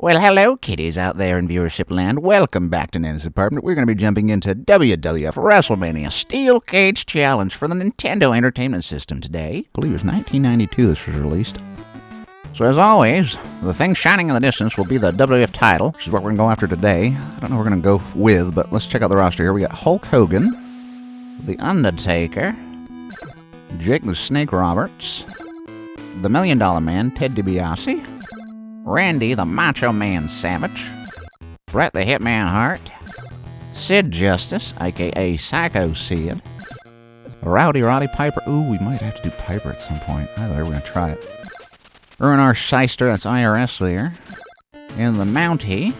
Well, hello, kiddies out there in viewership land. Welcome back to Nana's Apartment. We're going to be jumping into WWF Wrestlemania Steel Cage Challenge for the Nintendo Entertainment System today. I believe it was 1992 this was released. So as always, the thing shining in the distance will be the WWF title, which is what we're going to go after today. I don't know what we're going to go with, but let's check out the roster here. We got Hulk Hogan, The Undertaker, Jake the Snake Roberts, The $1 Million Man, Ted DiBiase, Randy the Macho Man Savage, Bret the Hitman Hart, Sid Justice, a.k.a. Psycho Sid, Rowdy Roddy Piper. Ooh, we might have to do Piper at some point. Either way, we're going to try it. Erwin R. Shyster, that's IRS there. And the Mountie.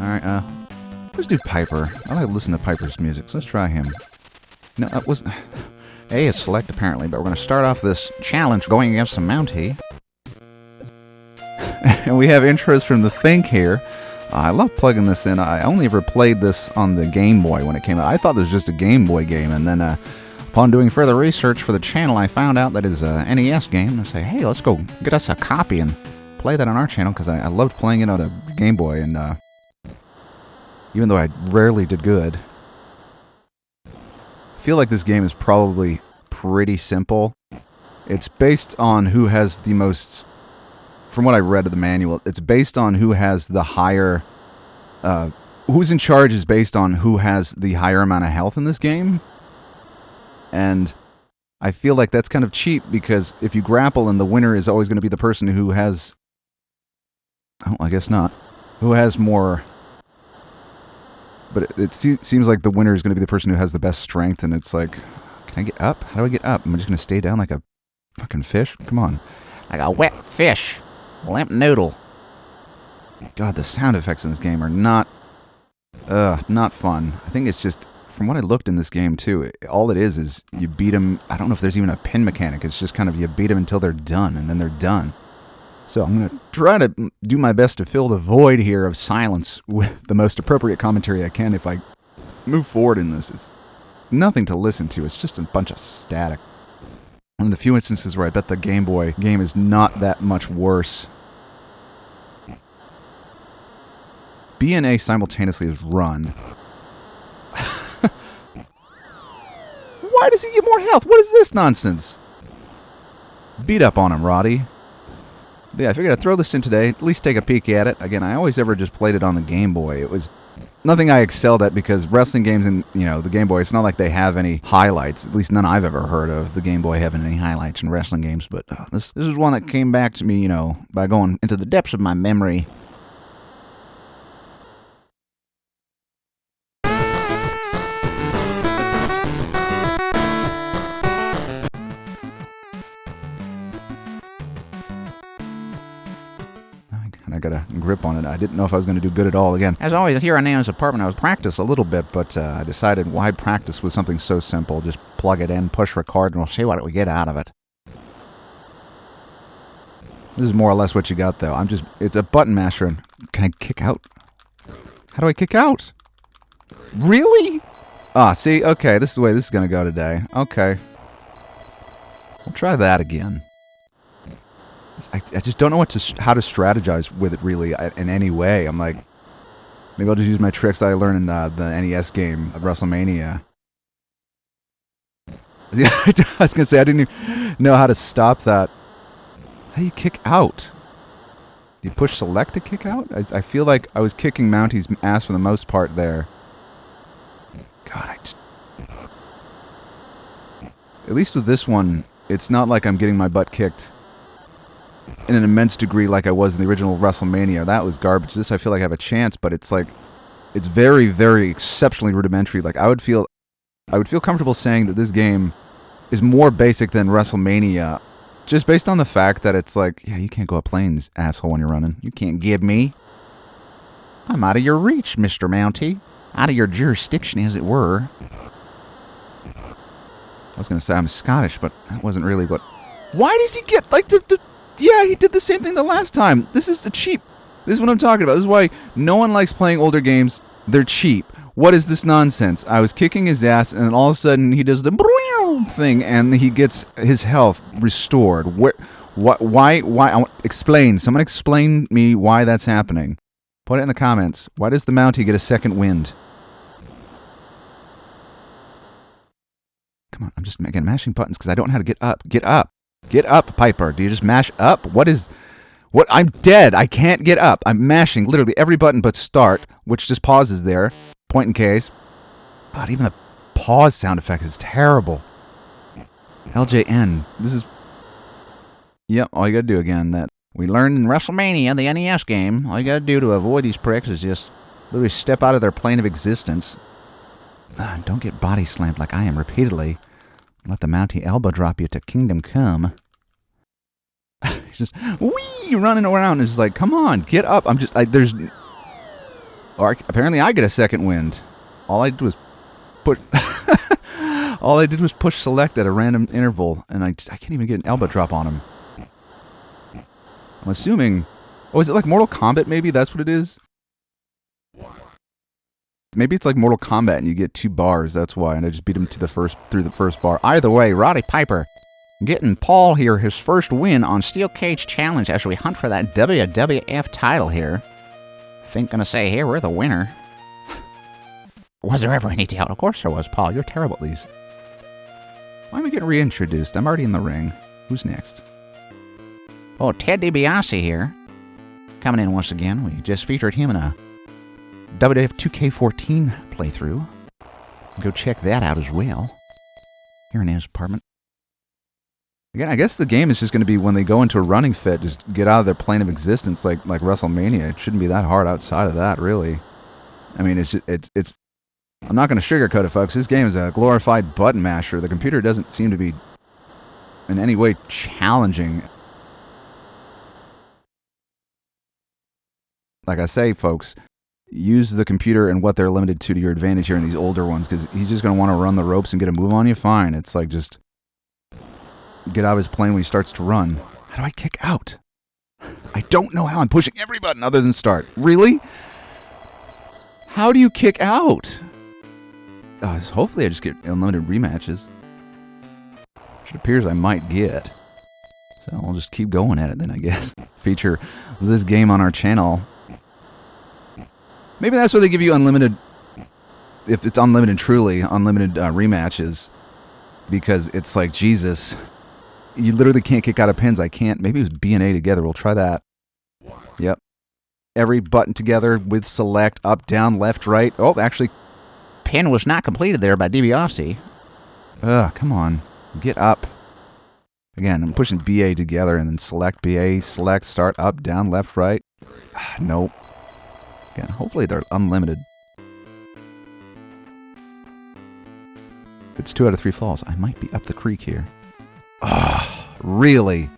Alright, let's do Piper. I like to listen to Piper's music, so let's try him. No, that wasn't... A is select, apparently, but we're going to start off this challenge going against the Mountie. And we have intros from The Think here. I love plugging this in. I only ever played this on the Game Boy when it came out. I thought this was just a Game Boy game, and then upon doing further research for the channel, I found out that it's a NES game. I say, hey, let's go get us a copy and play that on our channel, because I loved playing it on the Game Boy, and even though I rarely did good, I feel like this game is probably pretty simple. It's based on who has the most... From what I read of the manual, it's based on who has the higher... who's in charge is based on who has the higher amount of health in this game. And I feel like that's kind of cheap, because if you grapple, and the winner is always going to be the person who has... Oh, I guess not. Who has more... But it seems like the winner is going to be the person who has the best strength, and it's like... Can I get up? How do I get up? Am I just going to stay down like a fucking fish? Come on. Like a wet fish. Limp noodle. God, the sound effects in this game are not fun. I think it's just, from what I looked in this game too, all it is you beat them. I don't know if there's even a pin mechanic. It's just kind of you beat them until they're done, and then they're done. So I'm going to try to do my best to fill the void here of silence with the most appropriate commentary I can if I move forward in this. It's nothing to listen to. It's just a bunch of static. One of the few instances where I bet the Game Boy game is not that much worse. B and A simultaneously is run. Why does he get more health? What is this nonsense? Beat up on him, Roddy. Yeah, I figured I'd throw this in today, at least take a peek at it. Again, I always ever just played it on the Game Boy. It was nothing I excelled at, because wrestling games in, the Game Boy, it's not like they have any highlights. At least none I've ever heard of the Game Boy having any highlights in wrestling games. But this is one that came back to me, by going into the depths of my memory. I got a grip on it. I didn't know if I was going to do good at all again. As always, here on Nana's Apartment, I was practice a little bit, but I decided, why practice with something so simple? Just plug it in, push record, and we'll see what we get out of it. This is more or less what you got, though. It's a button masher. And can I kick out? How do I kick out? Really? See, okay, this is the way this is going to go today. Okay. We'll try that again. I just don't know how to strategize with it, really, in any way. I'm like, maybe I'll just use my tricks that I learned in the NES game of WrestleMania. Yeah, I was going to say, I didn't even know how to stop that. How do you kick out? Do you push select to kick out? I feel like I was kicking Mountie's ass for the most part there. God, at least with this one, it's not like I'm getting my butt kicked in an immense degree like I was in the original WrestleMania. That was garbage. This, I feel like I have a chance, but it's like, it's very, very exceptionally rudimentary. Like, I would feel comfortable saying that this game is more basic than WrestleMania, just based on the fact that it's like, yeah, you can't go up planes, asshole, when you're running. You can't give me. I'm out of your reach, Mr. Mountie. Out of your jurisdiction, as it were. I was going to say I'm Scottish, but that wasn't really what... Why does he get, like, yeah, he did the same thing the last time. This is cheap. This is what I'm talking about. This is why no one likes playing older games. They're cheap. What is this nonsense? I was kicking his ass, and then all of a sudden he does the thing, and he gets his health restored. What? Why? Explain. Someone explain me why that's happening. Put it in the comments. Why does the Mountie get a second wind? Come on, I'm just mashing buttons because I don't know how to get up. Get up. Get up, Piper. Do you just mash up? What? I'm dead. I can't get up. I'm mashing literally every button but start, which just pauses there. Point in case. God, even the pause sound effect is terrible. LJN. This is... Yep, all you gotta do again. That we learned in WrestleMania, the NES game. All you gotta do to avoid these pricks is just literally step out of their plane of existence. Don't get body slammed like I am repeatedly. Let the Mountie elbow drop you to Kingdom Come. He's just wee running around. It's like, come on, get up. I'm just there's. Or apparently, I get a second wind. All I did was put. All I did was push select at a random interval, and I can't even get an elbow drop on him. I'm assuming... Oh, is it like Mortal Kombat, maybe? That's what it is? Maybe it's like Mortal Kombat, and you get 2 bars, that's why, and I just beat him through the first bar. Either way, Roddy Piper getting Paul here his first win on Steel Cage Challenge as we hunt for that WWF title here. Fink gonna say, here, we're the winner. Was there ever any doubt? Of course there was, Paul. You're terrible at these. Why am I getting reintroduced? I'm already in the ring. Who's next? Oh, Ted DiBiase here. Coming in once again. We just featured him in a WWF 2K14 playthrough. Go check that out as well. Here in his apartment. Again, I guess the game is just going to be when they go into a running fit, just get out of their plane of existence like WrestleMania. It shouldn't be that hard outside of that, really. I mean, it's I'm not going to sugarcoat it, folks. This game is a glorified button masher. The computer doesn't seem to be in any way challenging. Like I say, folks, use the computer and what they're limited to your advantage here in these older ones, because he's just going to want to run the ropes and get a move on you. Fine. It's like just get out of his plane when he starts to run. How do I kick out? I don't know how. I'm pushing every button other than start. Really? How do you kick out? Hopefully I just get unlimited rematches. Which it appears I might get. So I'll just keep going at it then, I guess. Feature this game on our channel. Maybe that's why they give you unlimited, if it's unlimited truly, unlimited rematches. Because it's like, Jesus, you literally can't kick out of pins. I can't. Maybe it was B and A together. We'll try that. Yep. Every button together with select, up, down, left, right. Oh, actually, pin was not completed there by DiBiase. Ugh, come on. Get up. Again, I'm pushing BA together and then select BA, select, start, up, down, left, right. Nope. Again, hopefully they're unlimited. If it's 2 out of 3 falls, I might be up the creek here. Ugh, really?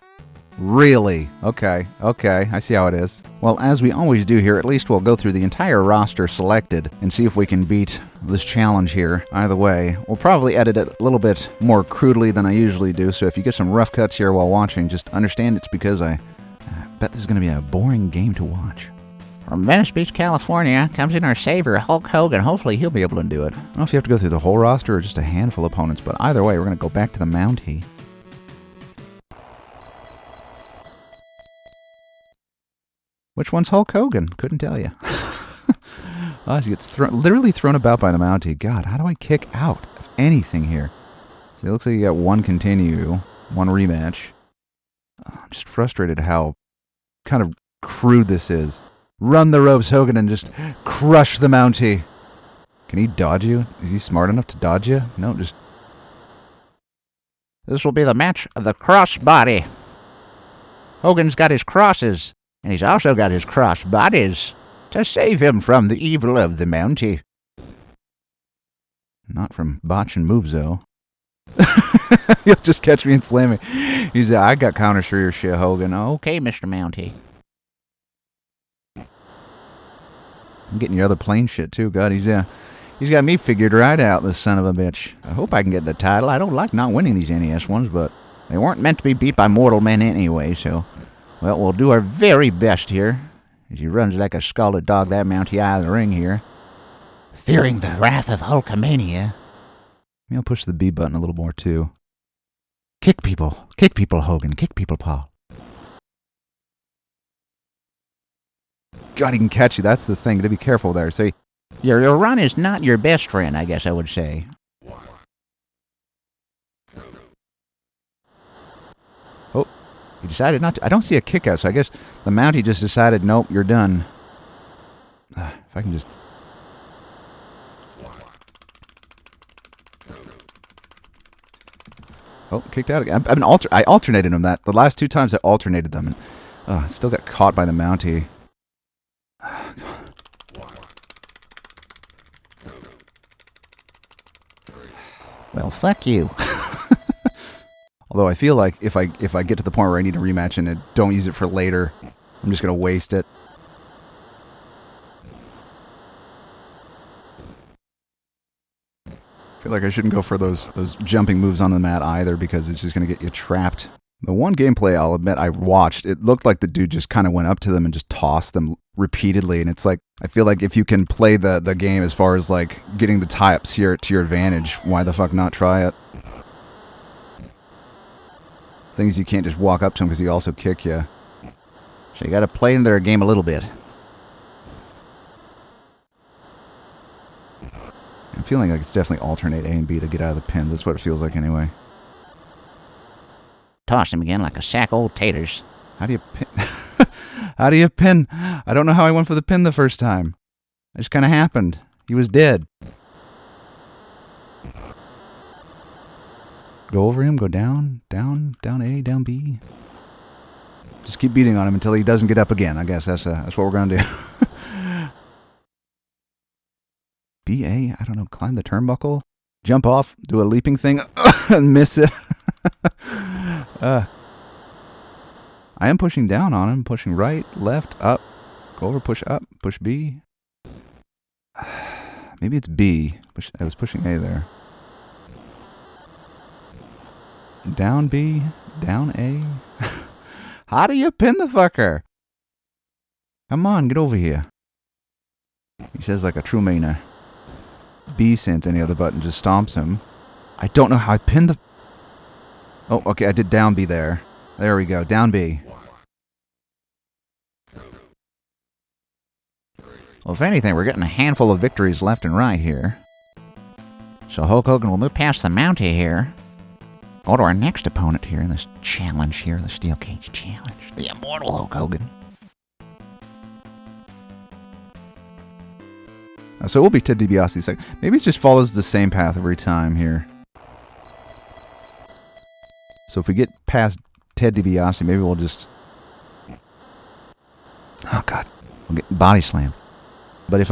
Really? Okay, I see how it is. Well, as we always do here, at least we'll go through the entire roster selected and see if we can beat this challenge here. Either way, we'll probably edit it a little bit more crudely than I usually do, so if you get some rough cuts here while watching, just understand it's because I bet this is going to be a boring game to watch. From Venice Beach, California, comes in our savior, Hulk Hogan. Hopefully he'll be able to do it. I don't know if you have to go through the whole roster or just a handful of opponents, but either way, we're going to go back to the Mountie. Which one's Hulk Hogan? Couldn't tell you. Oh, he gets literally thrown about by the Mountie. God, how do I kick out of anything here? So it looks like you got one continue, one rematch. I'm just frustrated how kind of crude this is. Run the ropes, Hogan, and just crush the Mountie. Can he dodge you? Is he smart enough to dodge you? No, just... This will be the match of the crossbody. Hogan's got his crosses. And he's also got his cross bodies to save him from the evil of the Mountie. Not from botching moves, though. You'll just catch me and slam me. He's like, I got counters for your shit, Hogan. Okay, Mr. Mountie. I'm getting your other plane shit, too. God, he's got me figured right out, this son of a bitch. I hope I can get the title. I don't like not winning these NES ones, but they weren't meant to be beat by mortal men anyway, so... Well, we'll do our very best here. As he runs like a scalded dog, that Mountie out of the ring here. Fearing the wrath of Hulkamania. Maybe I'll push the B button a little more, too. Kick people, Hogan. Kick people, Paul. God, he can catch you. That's the thing. You gotta be careful there. See, Your run is not your best friend, I guess I would say. oh, he decided not to. I don't see a kick out, so I guess the Mountie just decided, nope, you're done. If I can just... Oh, kicked out again. I alternated them the last 2 times I alternated them, and still got caught by the Mountie. Well, fuck you. Although I feel like if I get to the point where I need a rematch and don't use it for later, I'm just gonna waste it. I feel like I shouldn't go for those jumping moves on the mat either, because it's just going to get you trapped. The one gameplay I'll admit I watched, it looked like the dude just kind of went up to them and just tossed them repeatedly. And it's like, I feel like if you can play the game as far as like getting the tie-ups here to your advantage, why the fuck not try it? Things you can't just walk up to them because he also kick you. So you got to play in their game a little bit. I'm feeling like it's definitely alternate A and B to get out of the pin. That's what it feels like anyway. Toss him again like a sack of old taters. How do you pin? How do you pin? I don't know how I went for the pin the first time. It just kind of happened. He was dead. Go over him, go down, down, down A, down B. Just keep beating on him until he doesn't get up again. I guess that's what we're going to do. BA, I don't know, climb the turnbuckle, jump off, do a leaping thing, and miss it. I am pushing down on him, pushing right, left, up, go over, push up, push B. Maybe it's B. I was pushing A there. Down B, down A. How do you pin the fucker? Come on, get over here. He says like a true mainer. B since any other button just stomps him. I don't know how I pinned the... Oh, okay, I did down B there. There we go, down B. Well, if anything, we're getting a handful of victories left and right here. So Hulk Hogan will move past the Mountie here. Go to our next opponent here in this challenge here, the Steel Cage Challenge. The immortal Hulk Hogan. So it will be Ted DiBiase's second. Maybe it just follows the same path every time here. So if we get past Ted DiBiase, maybe we'll just... Oh, God. We'll get body slammed. But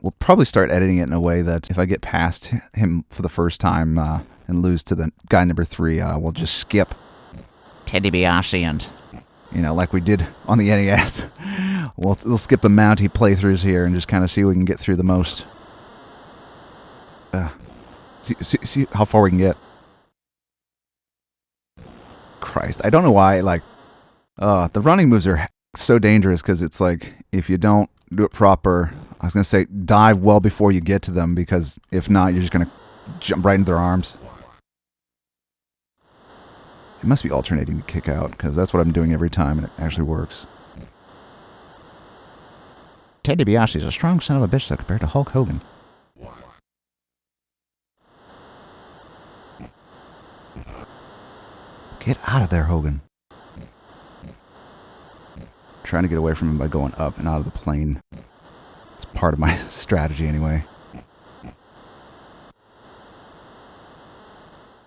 we'll probably start editing it in a way that if I get past him for the first time and lose to the guy number 3, we'll just skip Ted DiBiase and... You know, like we did on the NES. We'll skip the Mountie playthroughs here and just kind of see what we can get through the most. See how far we can get. Christ, I don't know why, like... the running moves are so dangerous because it's like, if you don't do it proper... I was going to say, dive well before you get to them, because if not, you're just going to jump right into their arms. It must be alternating to kick out, because that's what I'm doing every time, and it actually works. Ted DiBiase is a strong son of a bitch, though, compared to Hulk Hogan. Get out of there, Hogan. Trying to get away from him by going up and out of the plane. It's part of my strategy, anyway.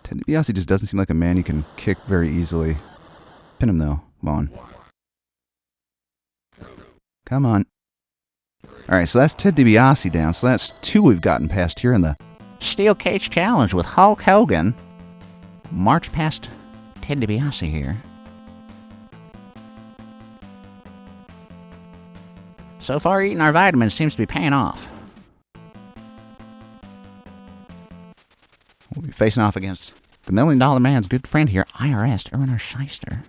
Ted DiBiase just doesn't seem like a man you can kick very easily. Pin him, though. Come on. Come on. Alright, so that's Ted DiBiase down. So that's 2 we've gotten past here in the Steel Cage Challenge with Hulk Hogan. March past Ted DiBiase here. So far, eating our vitamins seems to be paying off. We'll be facing off against the $1 Million Man's good friend here, IRS, Erwin Shyster.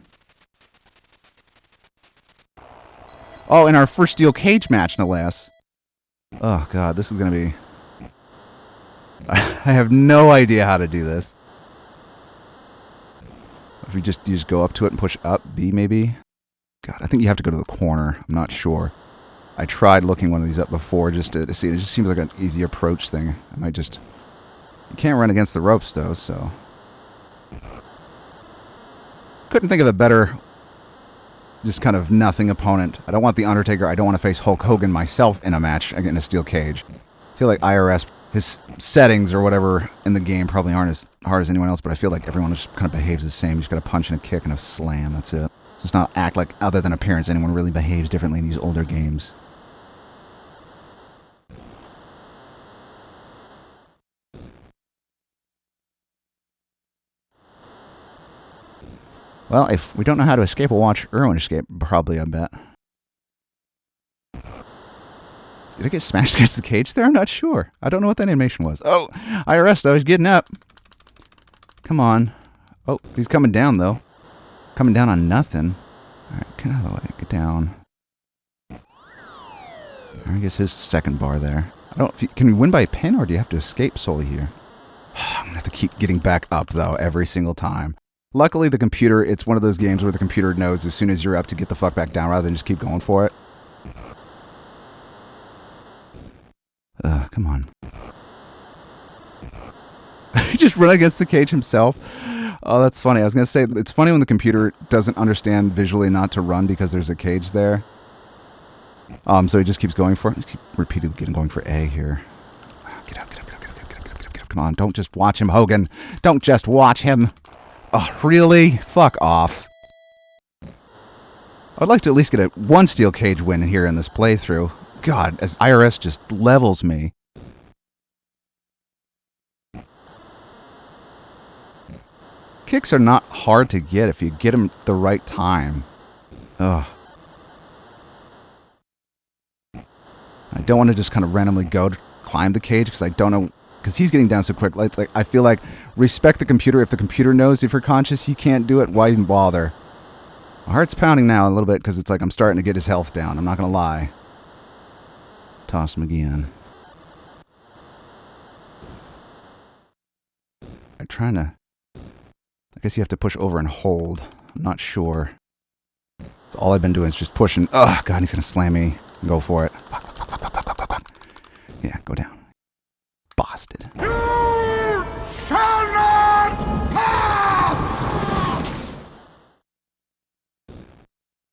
Oh, in our first Steel Cage match, no less. Oh, God, this is going to be... I have no idea how to do this. If you just go up to it and push up, B maybe? God, I think you have to go to the corner. I'm not sure. I tried looking one of these up before just to see. It just seems like an easy approach thing. I might just... You can't run against the ropes, though, so... Couldn't think of a better... Just kind of nothing opponent. I don't want the Undertaker. I don't want to face Hulk Hogan myself in a match in a steel cage. I feel like IRS, his settings or whatever in the game probably aren't as hard as anyone else, but I feel like everyone just kind of behaves the same. You just got a punch and a kick and a slam. That's it. Just not act like, other than appearance, anyone really behaves differently in these older games. Well, if we don't know how to escape, we'll watch Irwin escape, probably, I bet. Did it get smashed against the cage there? I'm not sure. I don't know what that animation was. Oh, IRS, though, he's getting up. Come on. Oh, he's coming down, though. Coming down on nothing. All right, get out of the way. Get down. I guess his second bar there. Can we win by a pin, or do you have to escape solely here? I'm going to have to keep getting back up, though, every single time. Luckily, the computer, it's one of those games where the computer knows as soon as you're up to get the fuck back down rather than just keep going for it. Come on. He just ran against the cage himself. Oh, that's funny. I was going to say, it's funny when the computer doesn't understand visually not to run because there's a cage there. So he just keeps going for it. Keep repeatedly going for A here. Get up, get up, get up, get up, get up, get up, get up. Come on, don't just watch him, Hogan. Don't just watch him. Oh, really? Fuck off. I'd like to at least get one steel cage win here in this playthrough. God, as IRS just levels me. Kicks are not hard to get if you get them the right time. Ugh. I don't want to just kind of randomly go to climb the cage because I don't know... Because he's getting down so quick. It's like, I feel like, respect the computer. If the computer knows if you're conscious, you can't do it. Why even bother? My heart's pounding now a little bit because it's like I'm starting to get his health down. I'm not going to lie. Toss him again. I'm trying to... I guess you have to push over and hold. I'm not sure. So all I've been doing is just pushing. Oh, God, he's going to slam me. Go for it. Yeah, go down. Busted. You shall not pass!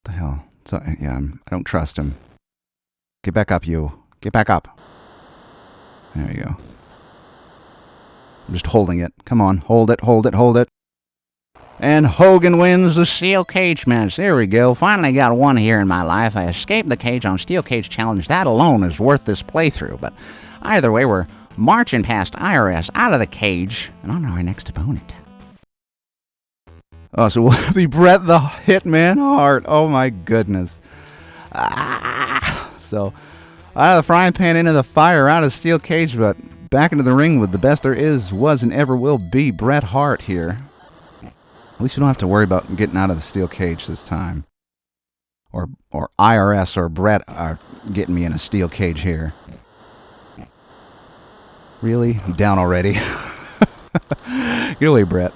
The hell? So, yeah, I don't trust him. Get back up, you. Get back up. There you go. I'm just holding it. Come on, hold it, hold it, hold it. And Hogan wins the steel cage match. There we go. Finally got one here in my life. I escaped the cage on Steel Cage Challenge. That alone is worth this playthrough. But either way, we're marching past IRS out of the cage and on our next opponent. Oh, so we'll be Bret the Hitman Hart. Oh my goodness. So out of the frying pan into the fire, out of Steel Cage, but back into the ring with the best there is, was, and ever will be, Bret Hart here. At least we don't have to worry about getting out of the steel cage this time. Or IRS or Bret are getting me in a steel cage here. Really? I'm down already. Get away, Bret.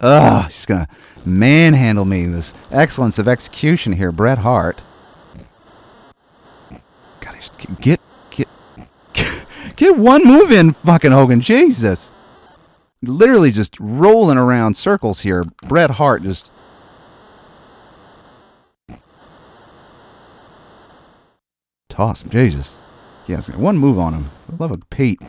Ugh, she's gonna manhandle me. This excellence of execution here, Bret Hart. God, just get one move in, fucking Hogan. Jesus. Literally just rolling around circles here. Bret Hart just... Toss him. Jesus. Yes, one move on him. I love a Pete.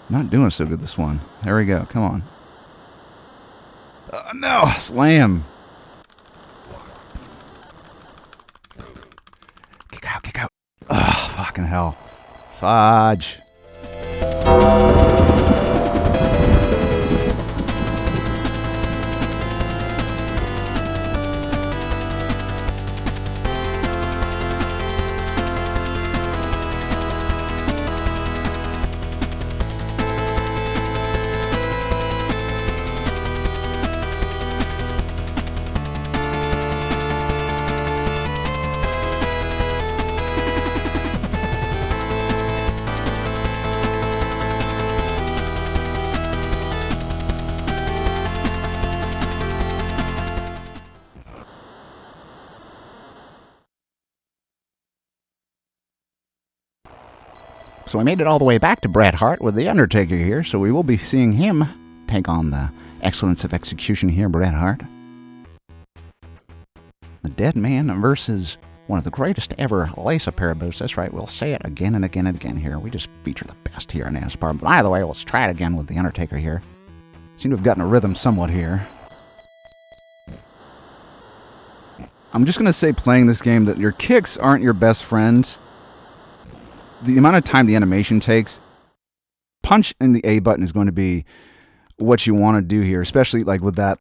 Not doing so good this one. There we go. Come on. No! Slam! Kick out, kick out. Ugh, fucking hell. Fudge. So we made it all the way back to Bret Hart with The Undertaker here, so we will be seeing him take on the excellence of execution here, Bret Hart. The Dead Man versus one of the greatest ever lace-up pair of boots. That's right, we'll say it again and again and again here. We just feature the best here in NES Department. But either way, let's try it again with The Undertaker here. Seem to have gotten a rhythm somewhat here. I'm just going to say playing this game that your kicks aren't your best friends. The amount of time the animation takes, punch in the A button is going to be what you want to do here, especially like with that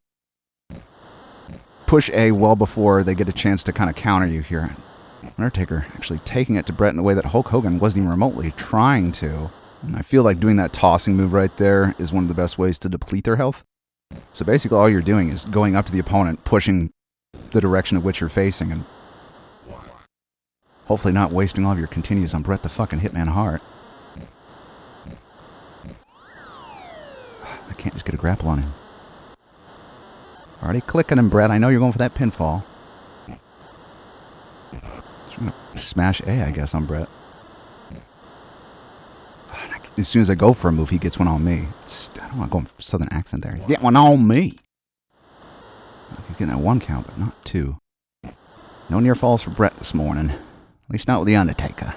push A well before they get a chance to kind of counter you here. Undertaker actually taking it to Bret in a way that Hulk Hogan wasn't even remotely trying to. And I feel like doing that tossing move right there is one of the best ways to deplete their health. So basically all you're doing is going up to the opponent, pushing the direction of which you're facing, and hopefully not wasting all of your continues on Bret the fucking Hitman Hart. I can't just get a grapple on him. Already clicking him, Bret. I know you're going for that pinfall. Just gonna smash A, I guess, on Bret. As soon as I go for a move, he gets one on me. I don't want to go for southern accent there. Get one on me. He's getting that 1 count, but not 2. No near falls for Bret this morning. At least not with The Undertaker.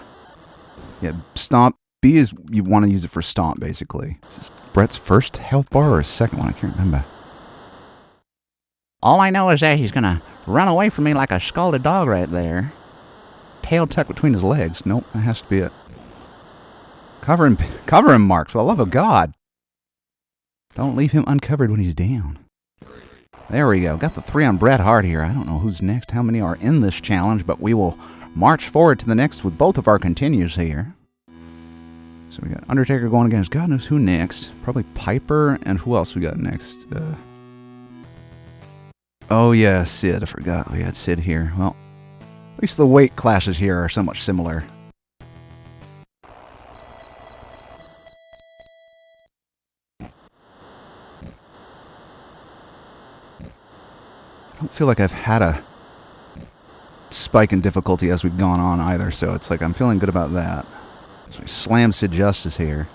Yeah, stomp. B is, you want to use it for stomp, basically. Is this Bret's first health bar or his second one? I can't remember. All I know is that he's going to run away from me like a scalded dog right there. Tail tucked between his legs. Nope, that has to be it. Cover him, Mark, for the love of God. Don't leave him uncovered when he's down. There we go. Got the 3 on Bret Hart here. I don't know who's next, how many are in this challenge, but we will march forward to the next with both of our continues here. So we got Undertaker going against God knows who next. Probably Piper, and who else we got next? Oh yeah, Sid. I forgot we had Sid here. Well, at least the weight classes here are somewhat similar. I don't feel like I've had a spike in difficulty as we've gone on either, so it's like I'm feeling good about that. So we slam Sid Justice here.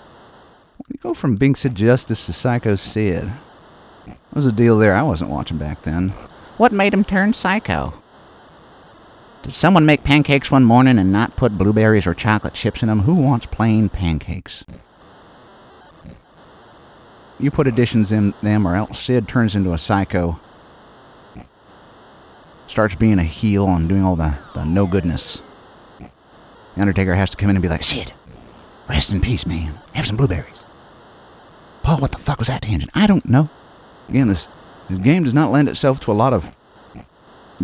We go from being Sid Justice to Psycho Sid. What was the deal there? I wasn't watching back then. What made him turn psycho? Did someone make pancakes one morning and not put blueberries or chocolate chips in them? Who wants plain pancakes? You put additions in them or else Sid turns into a psycho. Starts being a heel and doing all the no-goodness. The Undertaker has to come in and be like, Sid, rest in peace, man. Have some blueberries. Paul, what the fuck was that tangent? I don't know. Again, this game does not lend itself to a lot of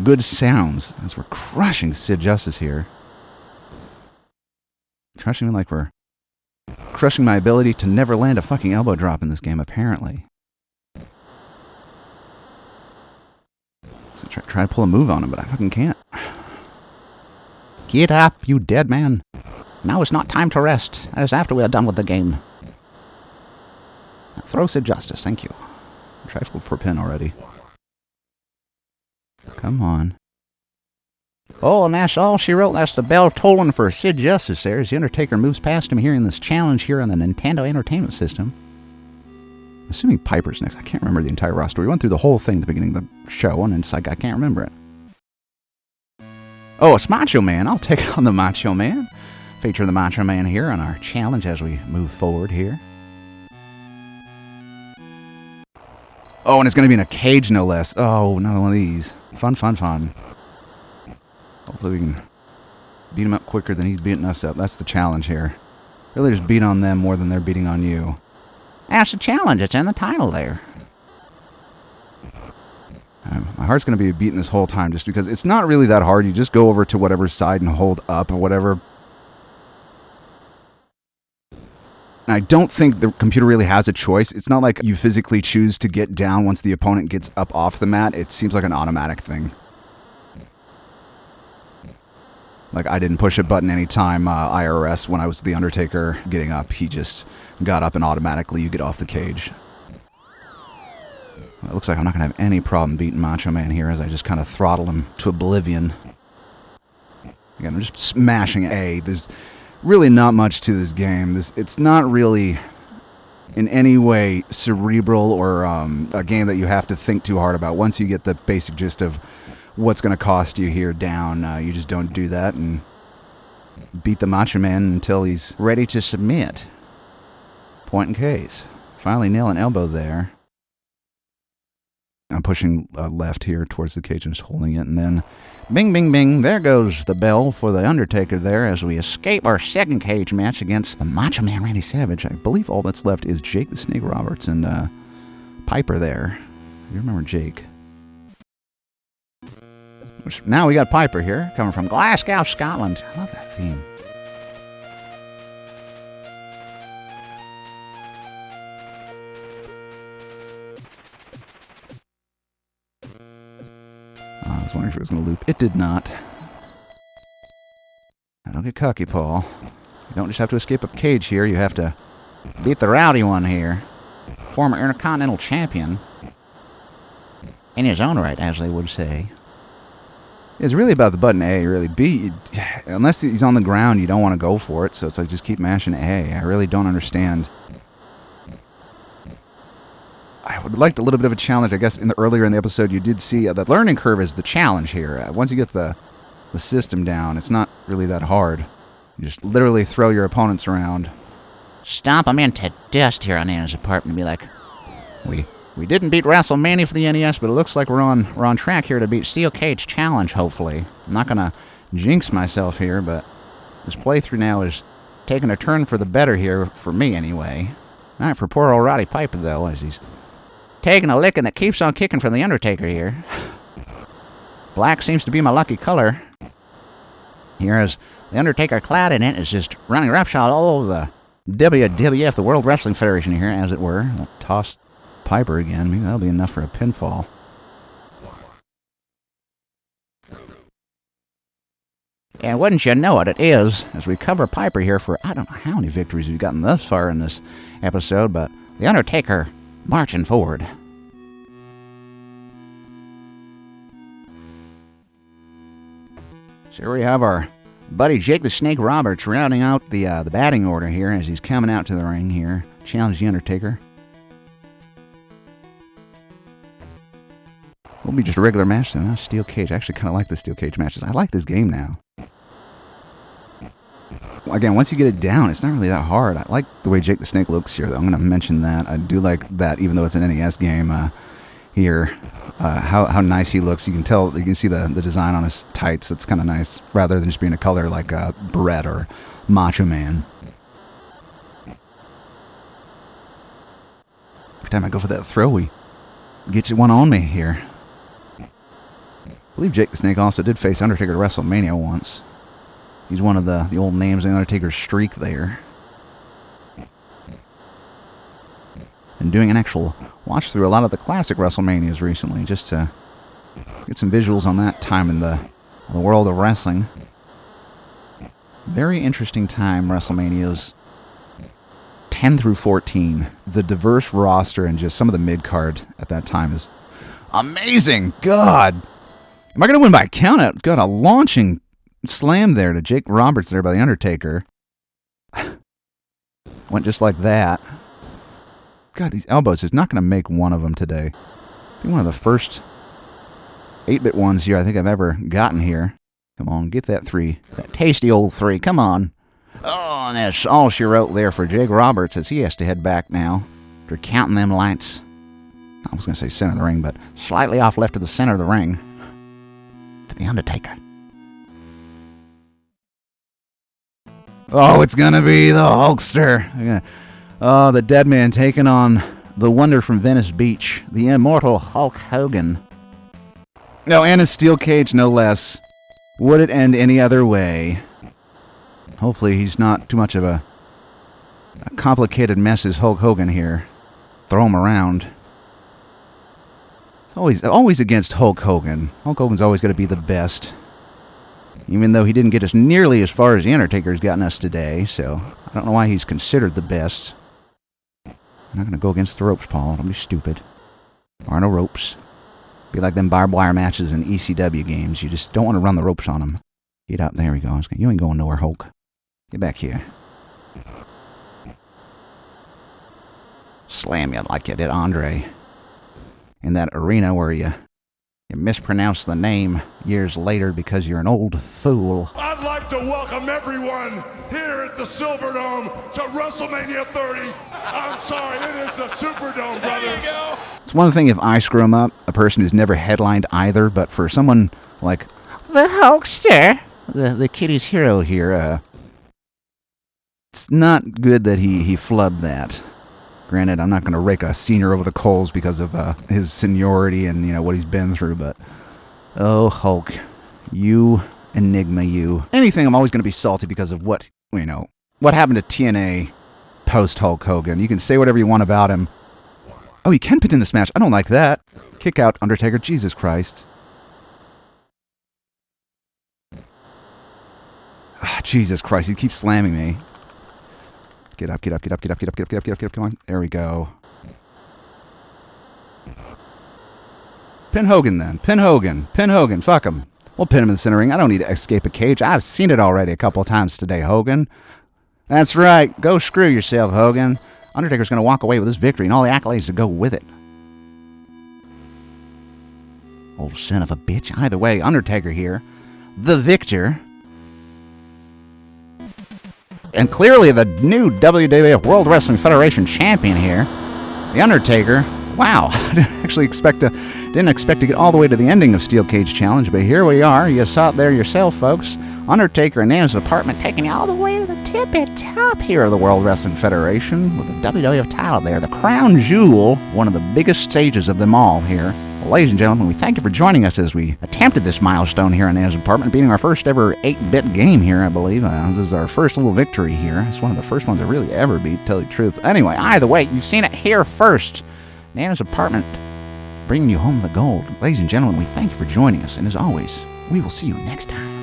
good sounds as we're crushing Sid Justice here. Crushing me like we're crushing my ability to never land a fucking elbow drop in this game, apparently. So try to pull a move on him, but I fucking can't. Get up, you dead man. Now is not time to rest, as after we are done with the game. Now throw Sid Justice, thank you. Try to go for a pin already. Come on. Oh, and that's all she wrote. That's the bell tolling for Sid Justice there as The Undertaker moves past him here in this challenge here on the Nintendo Entertainment System. I'm assuming Piper's next. I can't remember the entire roster. We went through the whole thing at the beginning of the show, and it's like I can't remember it. Oh, it's Macho Man. I'll take on the Macho Man. Feature the Macho Man here on our challenge as we move forward here. Oh, and it's going to be in a cage, no less. Oh, another one of these. Fun, fun, fun. Hopefully we can beat him up quicker than he's beating us up. That's the challenge here. Really just beat on them more than they're beating on you. That's the challenge. It's in the title there. My heart's going to be beating this whole time just because it's not really that hard. You just go over to whatever side and hold up or whatever. And I don't think the computer really has a choice. It's not like you physically choose to get down once the opponent gets up off the mat. It seems like an automatic thing. Like I didn't push a button anytime IRS when I was the Undertaker getting up. He just got up and automatically you get off the cage. It looks like I'm not going to have any problem beating Macho Man here as I just kind of throttle him to oblivion. Again, I'm just smashing A. There's really not much to this game. It's not really in any way cerebral or a game that you have to think too hard about. Once you get the basic gist of what's going to cost you here down, you just don't do that and beat the Macho Man until he's ready to submit. Point in case. Finally nail an elbow there. I'm pushing left here towards the cage and just holding it, and then bing, bing, bing, there goes the bell for the Undertaker there as we escape our second cage match against the Macho Man Randy Savage. I believe all that's left is Jake the Snake Roberts and Piper there. You remember Jake. Now we got Piper here, coming from Glasgow, Scotland. I love that theme. I was wondering if it was going to loop. It did not. Now, don't get cocky, Paul. You don't just have to escape a cage here. You have to beat the rowdy one here. Former Intercontinental Champion. In his own right, as they would say. It's really about the button A, really. B, unless he's on the ground, you don't want to go for it. So it's like, just keep mashing A. I really don't understand. I would like a little bit of a challenge. I guess earlier in the episode, you did see the learning curve is the challenge here. Once you get the system down, it's not really that hard. You just literally throw your opponents around. Stomp them into dust here on Anna's apartment and be like, we didn't beat WrestleMania for the NES, but it looks like we're on track here to beat Steel Cage Challenge, hopefully. I'm not going to jinx myself here, but this playthrough now is taking a turn for the better here, for me anyway. Not for poor old Roddy Piper, though, as he's taking a licking that keeps on kicking from the Undertaker here. Black seems to be my lucky color. Here as the Undertaker clad in it is just running roughshod all over the WWF, the World Wrestling Federation here, as it were. I'll toss Piper again. Maybe that'll be enough for a pinfall. And wouldn't you know it, it is, as we cover Piper here for, I don't know how many victories we've gotten thus far in this episode, but the Undertaker marching forward. So here we have our buddy Jake the Snake Roberts rounding out the batting order here as he's coming out to the ring here. Challenge the Undertaker. Will be just a regular match then. Not Steel Cage. I actually kind of like the Steel Cage matches. I like this game now. Again, once you get it down, it's not really that hard. I like the way Jake the Snake looks here, though. I'm going to mention that. I do like that, even though it's an NES game here. How nice he looks. You can tell, you can see the design on his tights. It's kind of nice, rather than just being a color like Brett or Macho Man. Every time I go for that throw, he gets one on me here. I believe Jake the Snake also did face Undertaker at WrestleMania once. He's one of the old names in the Undertaker's streak there. And doing an actual watch through a lot of the classic WrestleManias recently, just to get some visuals on that time in the world of wrestling. Very interesting time, WrestleManias 10 through 14. The diverse roster and just some of the mid-card at that time is amazing. God! Am I going to win by countout? God, a launching slam there to Jake Roberts there by the Undertaker. Went just like that. God, these elbows is not going to make one of them today. I think one of the first 8-bit ones here I think I've ever gotten here. Come on, get that 3. That tasty old 3. Come on. Oh, and that's all she wrote there for Jake Roberts as he has to head back now after counting them lights. I was going to say center of the ring, but slightly off left of the center of the ring. To the Undertaker. Oh, it's going to be the Hulkster. Oh, the dead man taking on the wonder from Venice Beach, the immortal Hulk Hogan. No, and a steel cage, no less. Would it end any other way? Hopefully he's not too much of a complicated mess as Hulk Hogan here. Throw him around. It's always against Hulk Hogan. Hulk Hogan's always going to be the best. Even though he didn't get us nearly as far as The Undertaker's gotten us today, so I don't know why he's considered the best. I'm not going to go against the ropes, Paul. Don't be stupid. There are no ropes. Be like them barbed wire matches in ECW games. You just don't want to run the ropes on them. Get out. There we go. You ain't going nowhere, Hulk. Get back here. Slam you like you did Andre. In that arena where you mispronounced the name years later because you're an old fool. I'd like to welcome everyone here at the Silverdome to WrestleMania 30. I'm sorry, it is the Superdome, brothers. There you go. It's one thing if I screw him up, a person who's never headlined either, but for someone like The Hulkster. the kiddies hero here, it's not good that he flubbed that. Granted, I'm not going to rake a senior over the coals because of his seniority and, what he's been through, but... Oh, Hulk. You, Enigma, you. Anything, I'm always going to be salty because of what happened to TNA post-Hulk Hogan. You can say whatever you want about him. Oh, he can pin in this match. I don't like that. Kick out, Undertaker. Jesus Christ. Jesus Christ, he keeps slamming me. Get up, get up, get up, get up, get up, get up, get up, get up, get up, come on. There we go. Pin Hogan then. Pin Hogan. Pin Hogan. Fuck him. We'll pin him in the center ring. I don't need to escape a cage. I've seen it already a couple of times today, Hogan. That's right. Go screw yourself, Hogan. Undertaker's going to walk away with his victory and all the accolades to go with it. Old son of a bitch. Either way, Undertaker here. The victor. And clearly the new WWF World Wrestling Federation champion here, The Undertaker. Wow, I didn't expect to get all the way to the ending of Steel Cage Challenge, but here we are. You saw it there yourself, folks. Undertaker in his apartment taking you all the way to the tippy top here of the World Wrestling Federation with the WWF title there, the crown jewel, one of the biggest stages of them all here. Well, ladies and gentlemen, we thank you for joining us as we attempted this milestone here in his apartment, beating our first ever 8-bit game here, I believe. This is our first little victory here. It's one of the first ones I really ever beat, to tell you the truth. Anyway, either way, you've seen it here first. Nana's apartment, bringing you home the gold. Ladies and gentlemen, we thank you for joining us, and as always, we will see you next time.